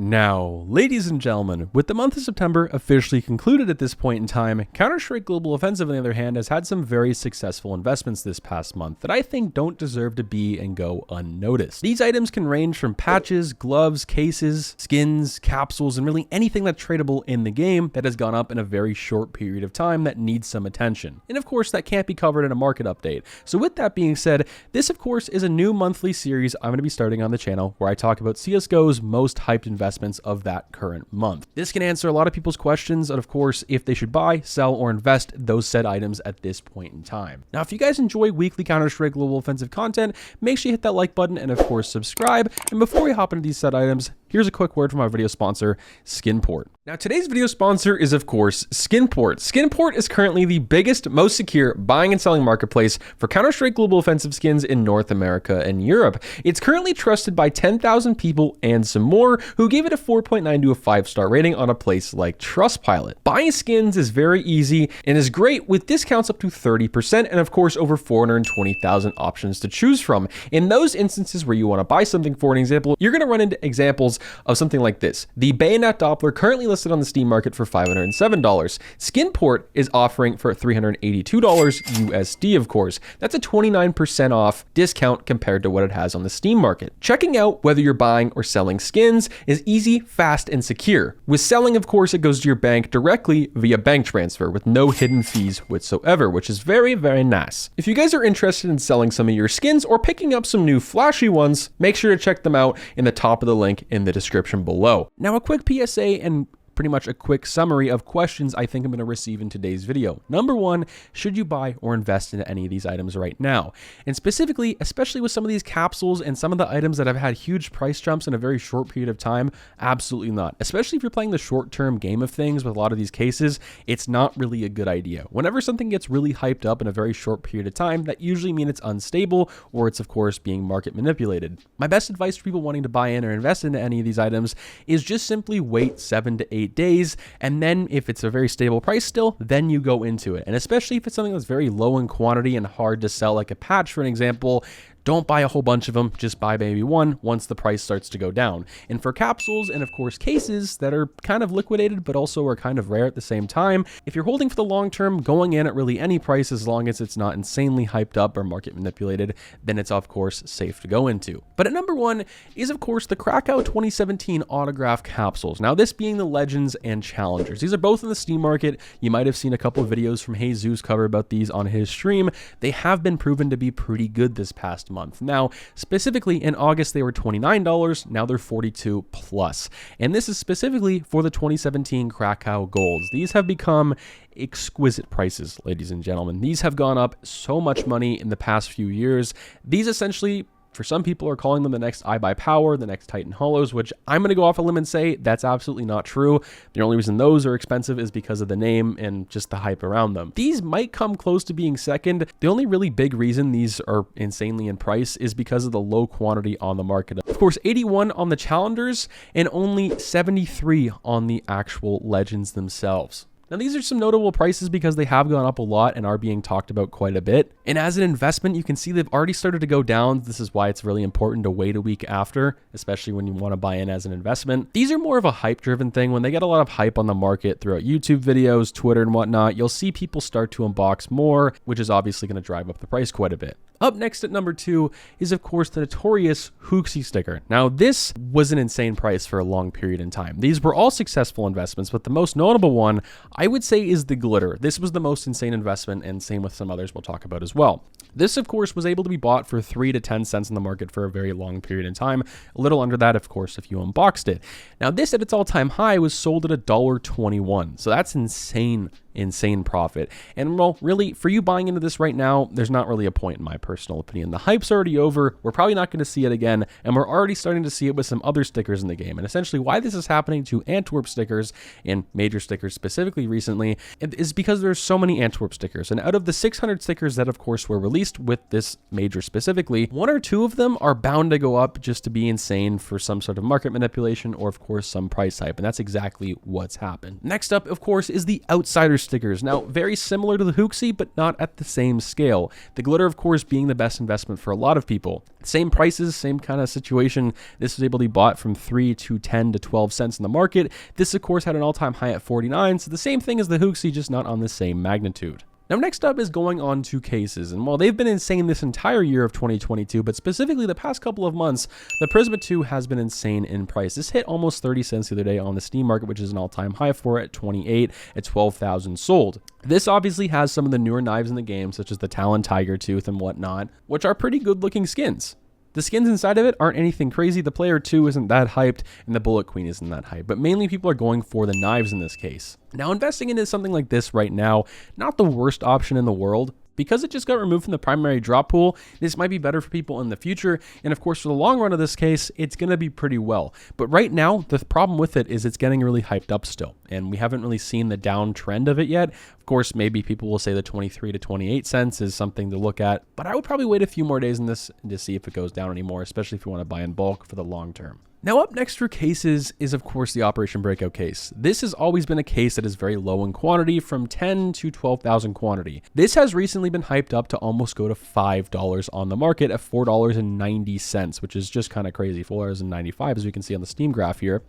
Now, ladies and gentlemen, with the month of September officially concluded at this point in time, Counter-Strike Global Offensive, on the other hand, has had some very successful investments this past month that I think don't deserve to be and go unnoticed. These items can range from patches, gloves, cases, skins, capsules, and really anything that's tradable in the game that has gone up in a very short period of time that needs some attention. And of course, that can't be covered in a market update. So with that being said, this of course is a new monthly series I'm going to be starting on the channel where I talk about CSGO's most hyped investments of that current month. This can answer a lot of people's questions and of course if they should buy, sell, or invest those said items at this point in time. Now if you guys enjoy weekly Counter-Strike Global Offensive content, make sure you hit that like button and of course subscribe. And before we hop into these said items, here's a quick word from our video sponsor, Skinport. Now today's video sponsor is of course Skinport. Skinport is currently the biggest, most secure buying and selling marketplace for Counter-Strike Global Offensive skins in North America and Europe. It's currently trusted by 10,000 people and some more who gave it a 4.9 to a 5-star rating on a place like Trustpilot. Buying skins is very easy and is great with discounts up to 30% and of course over 420,000 options to choose from. In those instances where you want to buy something, for an example, you're going to run into examples of something like this. The Bayonet Doppler currently listed on the Steam market for $507. Skinport is offering for $382 USD, of course. That's a 29% off discount compared to what it has on the Steam market. Checking out whether you're buying or selling skins is easy, fast, and secure. With selling, of course, it goes to your bank directly via bank transfer with no hidden fees whatsoever, which is very, very nice. If you guys are interested in selling some of your skins or picking up some new flashy ones, make sure to check them out in the top of the link in the description below. Now, a quick PSA and pretty much a quick summary of questions I think I'm going to receive in today's video. Number one, should you buy or invest into any of these items right now? And specifically, especially with some of these capsules and some of the items that have had huge price jumps in a very short period of time, absolutely not. Especially if you're playing the short-term game of things with a lot of these cases, it's not really a good idea. Whenever something gets really hyped up in a very short period of time, that usually means it's unstable or it's of course being market manipulated. My best advice for people wanting to buy in or invest into any of these items is just simply wait 7 to 8 days, and then if it's a very stable price still, then you go into it. And especially if it's something that's very low in quantity and hard to sell, like a patch for an example, don't buy a whole bunch of them, just buy maybe one once the price starts to go down. And for capsules and of course cases that are kind of liquidated but also are kind of rare at the same time, if you're holding for the long term, going in at really any price as long as it's not insanely hyped up or market manipulated, then it's of course safe to go into. But at number one is of course the Krakow 2017 autograph capsules. Now this being the Legends and Challengers. These are both in the Steam market. You might have seen a couple of videos from Jesus cover about these on his stream. They have been proven to be pretty good this past month. Now, specifically in August, they were $29. Now they're $42 plus. And this is specifically for the 2017 Krakow Golds. These have become exquisite prices, ladies and gentlemen. These have gone up so much money in the past few years. These essentially, for some people, are calling them the next iBuyPower, the next Titan Hollows, which I'm going to go off a limb and say that's absolutely not true. The only reason those are expensive is because of the name and just the hype around them. These might come close to being second. The only really big reason these are insanely in price is because of the low quantity on the market. Of course, 81 on the Challengers and only 73 on the actual Legends themselves. Now, these are some notable prices because they have gone up a lot and are being talked about quite a bit. And as an investment, you can see they've already started to go down. This is why it's really important to wait a week after, especially when you want to buy in as an investment. These are more of a hype-driven thing. When they get a lot of hype on the market throughout YouTube videos, Twitter, and whatnot, you'll see people start to unbox more, which is obviously going to drive up the price quite a bit. Up next at number two is, of course, the notorious Hooky Sticker. Now, this was an insane price for a long period in time. These were all successful investments, but the most notable one, I would say, is the glitter. This was the most insane investment, and same with some others we'll talk about as well. This, of course, was able to be bought for 3 to 10 cents in the market for a very long period in time. A little under that, of course, if you unboxed it. Now, this at its all-time high was sold at $1.21. So that's insane profit. And well, really, for you buying into this right now, there's not really a point in my personal opinion. The hype's already over. We're probably not going to see it again. And we're already starting to see it with some other stickers in the game. And essentially why this is happening to Antwerp stickers and major stickers specifically recently is because there's so many Antwerp stickers. And out of the 600 stickers that of course were released with this major specifically, 1 or 2 of them are bound to go up just to be insane for some sort of market manipulation or of course some price hype. And that's exactly what's happened. Next up, of course, is the Outsider stickers. Now, very similar to the Hooksy, but not at the same scale. The glitter, of course, being the best investment for a lot of people. Same prices, same kind of situation. This was able to be bought from 3 to 10 to 12 cents in the market. This, of course, had an all-time high at 49, so the same thing as the Hooksy, just not on the same magnitude. Now, next up is going on to cases, and while they've been insane this entire year of 2022, but specifically the past couple of months, the Prisma II has been insane in price. This hit almost 30 cents the other day on the Steam market, which is an all-time high for it at 28 at 12,000 sold. This obviously has some of the newer knives in the game, such as the Talon Tiger Tooth and whatnot, which are pretty good-looking skins. The skins inside of it aren't anything crazy. The Player 2 isn't that hyped, and the Bullet Queen isn't that hyped, but mainly people are going for the knives in this case. Now, investing into something like this right now, not the worst option in the world. Because it just got removed from the primary drop pool, this might be better for people in the future. And of course, for the long run of this case, it's going to be pretty well. But right now, the problem with it is it's getting really hyped up still. And we haven't really seen the downtrend of it yet. Of course, maybe people will say the 23 to 28 cents is something to look at. But I would probably wait a few more days in this to see if it goes down anymore, especially if you want to buy in bulk for the long term. Now, up next for cases is, of course, the Operation Breakout case. This has always been a case that is very low in quantity, from 10 to 12,000 quantity. This has recently been hyped up to almost go to $5 on the market at $4.90, which is just kind of crazy. $4.95, as we can see on the Steam graph here.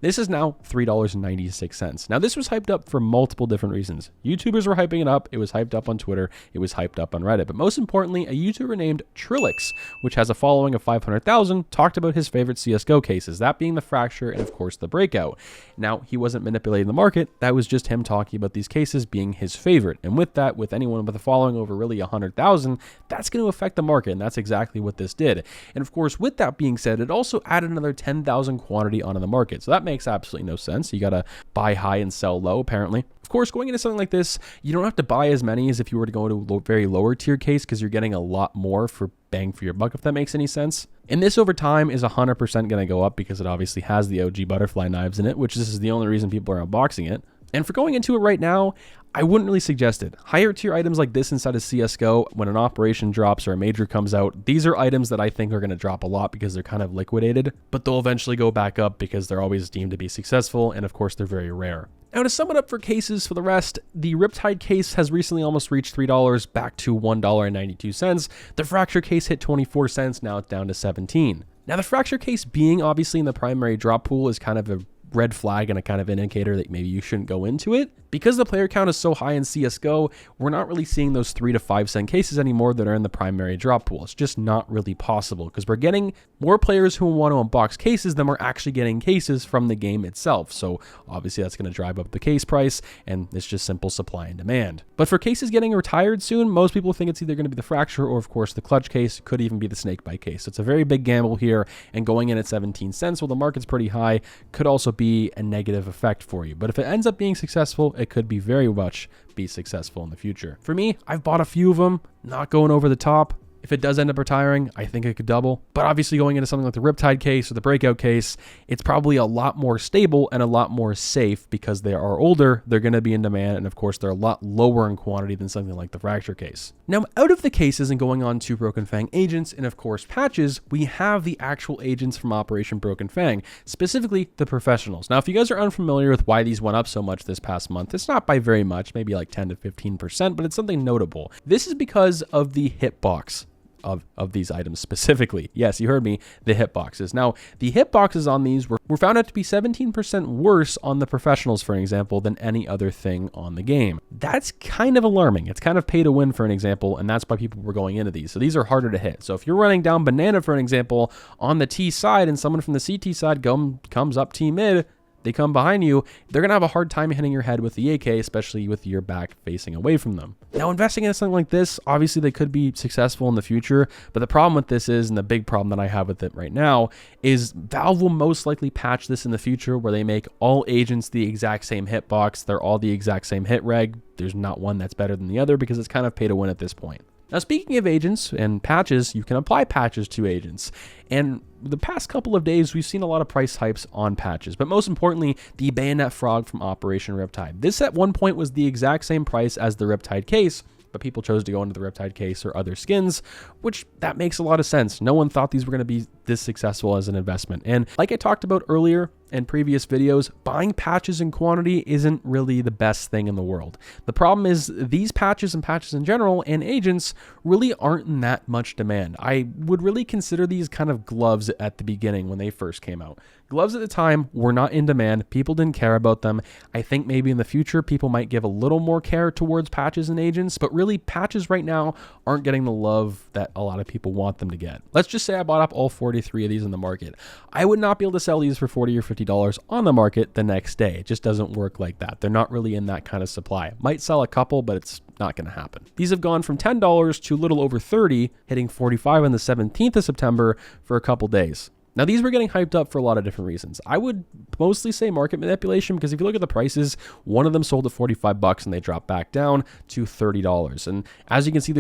This is now $3.96. Now, this was hyped up for multiple different reasons. YouTubers were hyping it up. It was hyped up on Twitter. It was hyped up on Reddit. But most importantly, a YouTuber named Trillix, which has a following of 500,000, talked about his favorite CSGO cases, that being the Fracture and, of course, the Breakout. Now, he wasn't manipulating the market. That was just him talking about these cases being his favorite. And with that, with anyone with a following over really 100,000, that's going to affect the market. And that's exactly what this did. And, of course, with that being said, it also added another 10,000 quantity onto the market. So that makes absolutely no sense. You got to buy high and sell low, apparently. Of course, going into something like this, you don't have to buy as many as if you were to go into a very lower tier case, because you're getting a lot more for bang for your buck, if that makes any sense. And this over time is 100% going to go up because it obviously has the OG butterfly knives in it, which this is the only reason people are unboxing it. And for going into it right now, I wouldn't really suggest it. Higher tier items like this inside of CSGO, when an operation drops or a major comes out, these are items that I think are going to drop a lot because they're kind of liquidated, but they'll eventually go back up because they're always deemed to be successful, and of course they're very rare. Now, to sum it up for cases for the rest, the Riptide case has recently almost reached $3, back to $1.92. The Fracture case hit 24 cents, now it's down to 17. Now, the Fracture case being obviously in the primary drop pool is kind of a red flag and a kind of an indicator that maybe you shouldn't go into it. Because the player count is so high in CSGO, we're not really seeing those 3 to 5 cent cases anymore that are in the primary drop pool. It's just not really possible because we're getting more players who want to unbox cases than we're actually getting cases from the game itself. So obviously that's going to drive up the case price, and it's just simple supply and demand. But for cases getting retired soon, most people think it's either going to be the Fracture or, of course, the Clutch case. Could even be the Snakebite case. So it's a very big gamble here, and going in at 17 cents while the market's pretty high could also be a negative effect for you. But if it ends up being successful, it could be very much be successful in the future. For me, I've bought a few of them, not going over the top. If it does end up retiring, I think it could double. But obviously going into something like the Riptide case or the Breakout case, it's probably a lot more stable and a lot more safe because they are older, they're going to be in demand, and of course they're a lot lower in quantity than something like the Fracture case. Now, out of the cases and going on to Broken Fang agents and of course patches, we have the actual agents from Operation Broken Fang, specifically the professionals. Now, if you guys are unfamiliar with why these went up so much this past month, it's not by very much, maybe like 10 to 15%, but it's something notable. This is because of the hitbox of these items specifically. Yes, you heard me, the hitboxes. Now, the hitboxes on these were found out to be 17% worse on the professionals, for example, than any other thing on the game. That's kind of alarming. It's kind of pay to win, for an example, and that's why people were going into these. So these are harder to hit. So if you're running down Banana, for an example, on the T side and someone from the CT side comes up T mid, they come behind you, they're going to have a hard time hitting your head with the AK, especially with your back facing away from them. Now, investing in something like this, obviously they could be successful in the future, but the problem with this is, and the big problem that I have with it right now, is Valve will most likely patch this in the future where they make all agents the exact same hitbox. They're all the exact same hit reg. There's not one that's better than the other because it's kind of pay to win at this point. Now, speaking of agents and patches, you can apply patches to agents. And the past couple of days, we've seen a lot of price hypes on patches, but most importantly, the Bayonet Frog from Operation Riptide. This at one point was the exact same price as the Riptide case, but people chose to go into the Riptide case or other skins, which that makes a lot of sense. No one thought these were going to be this successful as an investment. And like I talked about earlier, in previous videos, buying patches in quantity isn't really the best thing in the world. The problem is these patches and patches in general and agents really aren't in that much demand. I would really consider these kind of gloves at the beginning when they first came out. Gloves at the time were not in demand. People didn't care about them. I think maybe in the future, people might give a little more care towards patches and agents, but really patches right now aren't getting the love that a lot of people want them to get. Let's just say I bought up all 43 of these in the market. I would not be able to sell these for $40 or $50 on the market the next day. It just doesn't work like that. They're not really in that kind of supply. Might sell a couple, but it's not going to happen. These have gone from $10 to a little over $30, hitting $45 on the 17th of September for a couple days. Now, these were getting hyped up for a lot of different reasons. I would mostly say market manipulation, because if you look at the prices, one of them sold at $45 and they dropped back down to $30. And as you can see,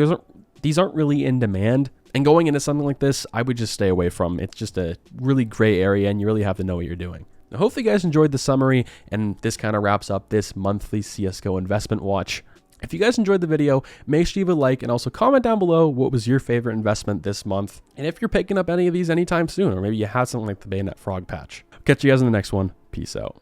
these aren't really in demand. And going into something like this, I would just stay away from. It's just a really gray area, and you really have to know what you're doing. Now, hopefully you guys enjoyed the summary, and this kind of wraps up this monthly CSGO investment watch. If you guys enjoyed the video, make sure you leave a like and also comment down below what was your favorite investment this month. And if you're picking up any of these anytime soon, or maybe you had something like the Bayonet Frog patch. Catch you guys in the next one. Peace out.